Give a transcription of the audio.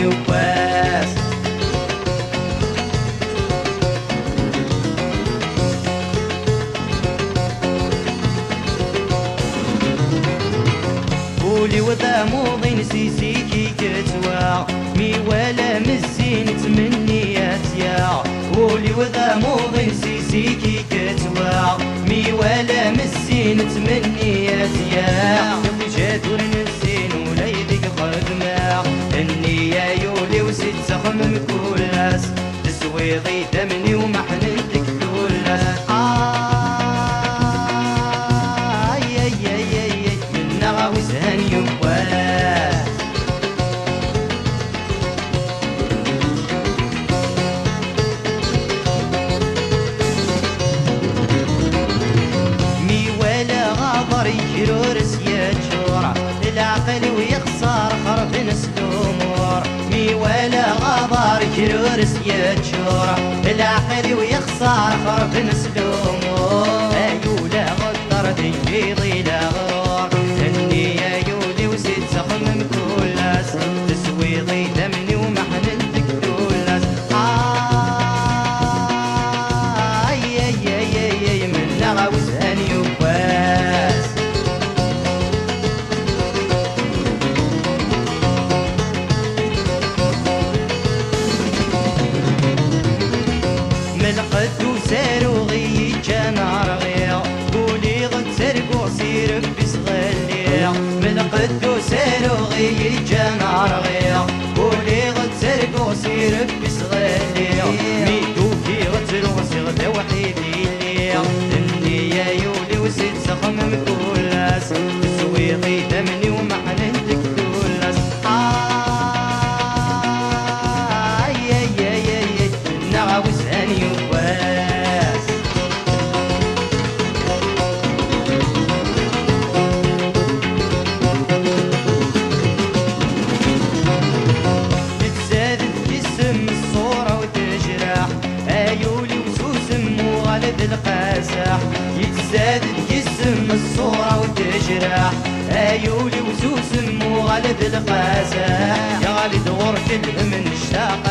يواس. قولي وذا موضين سيسيكي كتوا مي ولا مزين تمنيات يا. قولي وذا موضين سيسيكي كتوا مي ولا مزين تمنيات يا. يلي جاتور نسين ولا يديك خدمة النية يولي وزيد تخمم كلاس تسويضي دمني ومحنتك كلاس. منا وزهن يواس. مي ولا غابر يجرورس يجور العقل ويخسر خرب نس الامور. مي ولا غابر يجرورس يجور العقل ويخسر خرب نس الامور. ايولا غدر تنجيضي لا غرور النية يولي وزيد تخمم كلاس تسويضي دمني ومحنتك كلاس. منا وزهن يواس. من قد وسارو غي جانا رغيا قولي غد سرقو سيرك بسغليا. من قد وسارو غي جانا رغيا قولي غد سرقو سيرك بسغليا. ميدو في غتلو غسيغدا وحيدي ليا النية يولي وزيد سخمم كلاس تسويقي دمني ومحنتك كلاس. منا وزهن يواس. تتزادد جسم الصورة وتجرح ايولي وسوسم وغالد القاسح. يتزادد جسم الصورة وتجرح ايولي وسوسم وغالد القاسح. يا غالد غرك من اشتاق